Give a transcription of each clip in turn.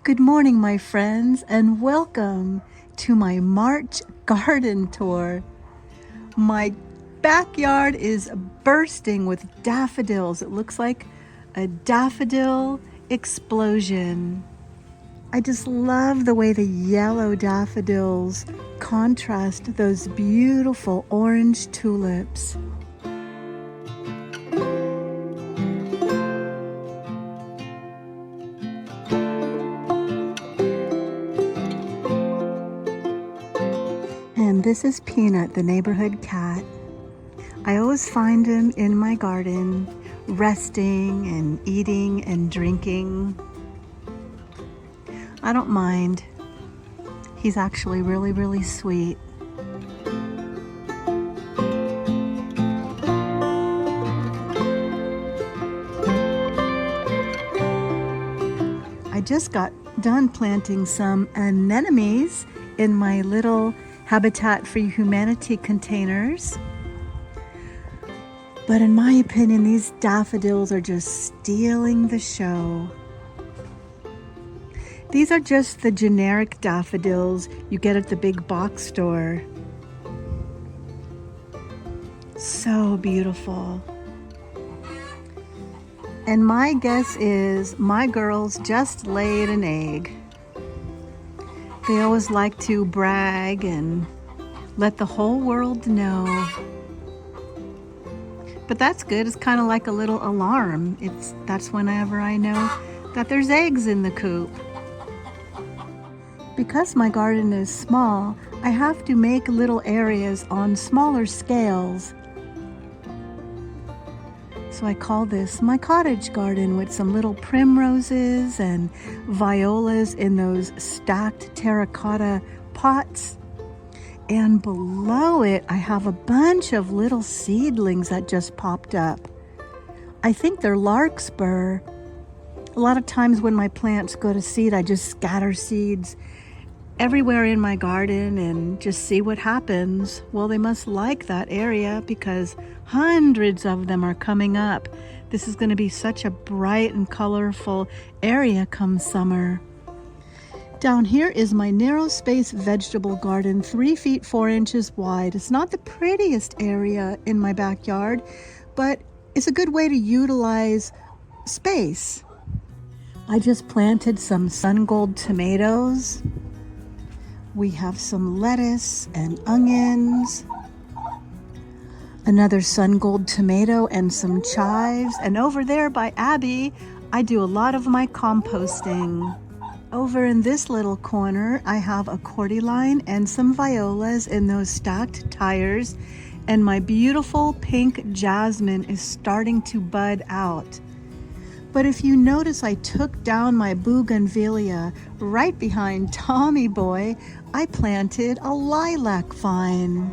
Good morning, my friends, and welcome to my March garden tour. My backyard is bursting with daffodils. It looks like a daffodil explosion. I just love the way the yellow daffodils contrast those beautiful orange tulips. And this is Peanut, the neighborhood cat. I always find him in my garden, resting and eating and drinking. I don't mind. He's actually really, really sweet. I just got done planting some anemones in my little Habitat for Humanity containers. But in my opinion, these daffodils are just stealing the show. These are just the generic daffodils you get at the big box store. So beautiful. And my guess is my girls just laid an egg. They always like to brag and let the whole world know. But that's good. It's kind of like a little alarm. That's whenever I know that there's eggs in the coop. Because my garden is small, I have to make little areas on smaller scales. So I call this my cottage garden, with some little primroses and violas in those stacked terracotta pots. And below it, I have a bunch of little seedlings that just popped up. I think they're larkspur. A lot of times when my plants go to seed, I just scatter seeds everywhere in my garden and just see what happens. Well, they must like that area because hundreds of them are coming up. This is going to be such a bright and colorful area come summer. Down here is my narrow space vegetable garden, 3 feet 4 inches wide. It's not the prettiest area in my backyard, but it's a good way to utilize space. I just planted some sun gold tomatoes. We have some lettuce and onions, another sun gold tomato and some chives. And over there by Abby, I do a lot of my composting. Over in this little corner, I have a cordyline and some violas in those stacked tires. And my beautiful pink jasmine is starting to bud out. But if you notice, I took down my bougainvillea. Right behind Tommy Boy, I planted a lilac vine.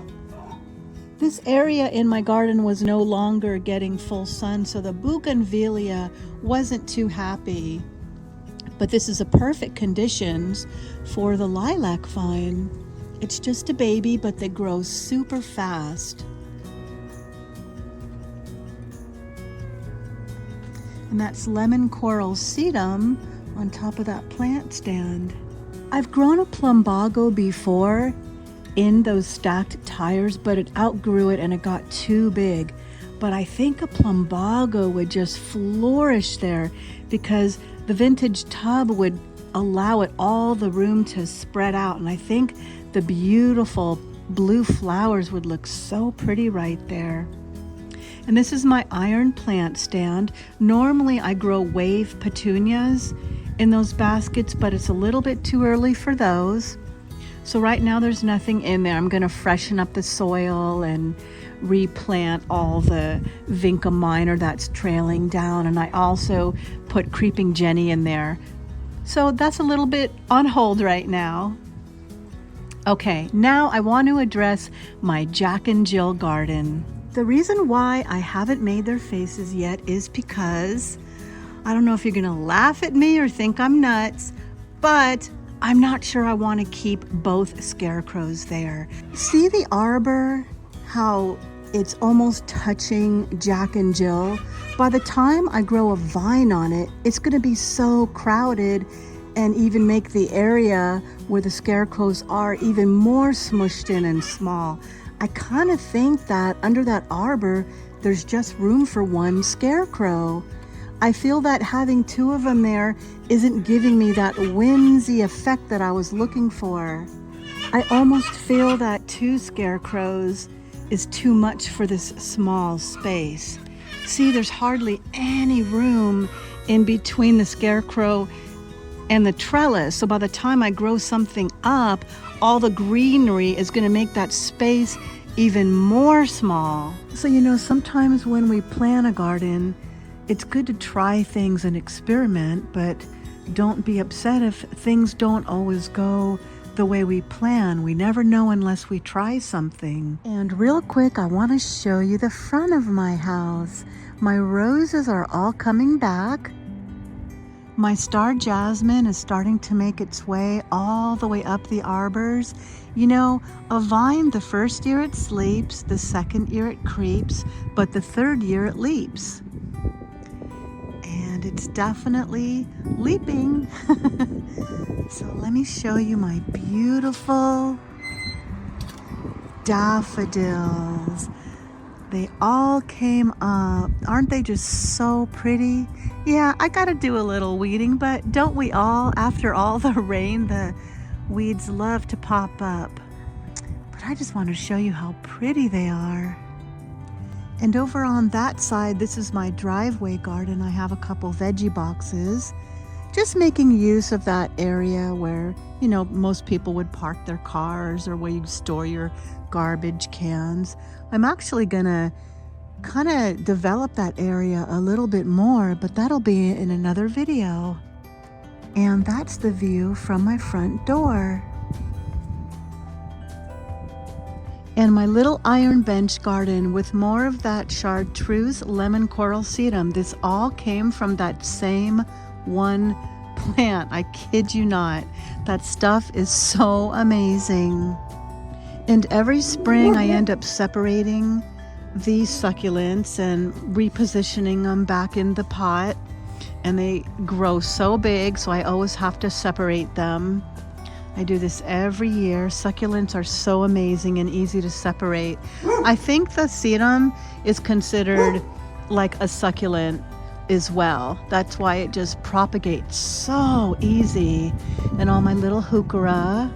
This area in my garden was no longer getting full sun, so the bougainvillea wasn't too happy. But this is a perfect conditions for the lilac vine. It's just a baby, but they grow super fast. And that's lemon coral sedum on top of that plant stand. I've grown a plumbago before in those stacked tires, but it outgrew it and it got too big. But I think a plumbago would just flourish there because the vintage tub would allow it all the room to spread out. And I think the beautiful blue flowers would look so pretty right there. And this is my iron plant stand. Normally I grow wave petunias in those baskets, but it's a little bit too early for those. So right now there's nothing in there. I'm gonna freshen up the soil and replant all the vinca minor that's trailing down. And I also put creeping Jenny in there. So that's a little bit on hold right now. Okay, now I want to address my Jack and Jill garden. The reason why I haven't made their faces yet is because I don't know if you're gonna laugh at me or think I'm nuts, but I'm not sure I want to keep both scarecrows there. See the arbor, how it's almost touching Jack and Jill? By the time I grow a vine on it, it's gonna be so crowded and even make the area where the scarecrows are even more smushed in and small. I kind of think that under that arbor, there's just room for one scarecrow. I feel that having two of them there isn't giving me that whimsy effect that I was looking for. I almost feel that two scarecrows is too much for this small space. See, there's hardly any room in between the scarecrow and the trellis. So by the time I grow something up, all the greenery is going to make that space even more small. So, you know, sometimes when we plant a garden, it's good to try things and experiment, but don't be upset if things don't always go the way we plan. We never know unless we try something. And real quick, I want to show you the front of my house. My roses are all coming back. My star jasmine is starting to make its way all the way up the arbors. You know, a vine, the first year it sleeps, the second year it creeps, but the third year it leaps. And it's definitely leaping. So let me show you my beautiful daffodils. They all came up. Aren't they just so pretty? Yeah, I gotta do a little weeding, but don't we all? After all the rain, the weeds love to pop up. But I just want to show you how pretty they are. And over on that side, this is my driveway garden. I have a couple veggie boxes, just making use of that area where, you know, most people would park their cars or where you store your garbage cans. I'm actually gonna kind of develop that area a little bit more, but that'll be in another video. And that's the view from my front door. And my little iron bench garden with more of that chartreuse lemon coral sedum. This all came from that same one plant. I kid you not. That stuff is so amazing. And every spring I end up separating these succulents and repositioning them back in the pot. And they grow so big, so I always have to separate them. I do this every year. Succulents are so amazing and easy to separate. I think the sedum is considered like a succulent as well. That's why it just propagates so easy. And all my little heuchera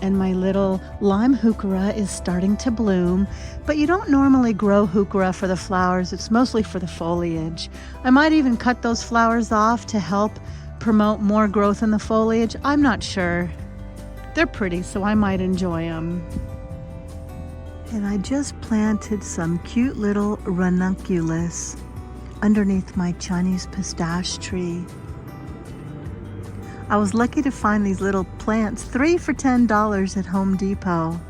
and my little lime heuchera is starting to bloom. But you don't normally grow heuchera for the flowers. It's mostly for the foliage. I might even cut those flowers off to help promote more growth in the foliage. I'm not sure. They're pretty, so I might enjoy them. And I just planted some cute little ranunculus underneath my Chinese pistache tree. I was lucky to find these little plants, 3 for $10 at Home Depot.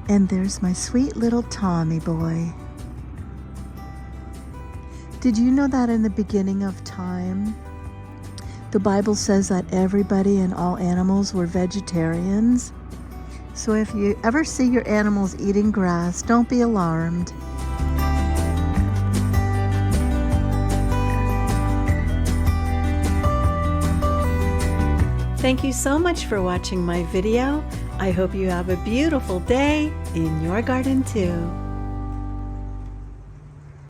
And there's my sweet little Tommy boy. Did you know that in the beginning of time, the Bible says that everybody and all animals were vegetarians? So if you ever see your animals eating grass, don't be alarmed. Thank you so much for watching my video. I hope you have a beautiful day in your garden too.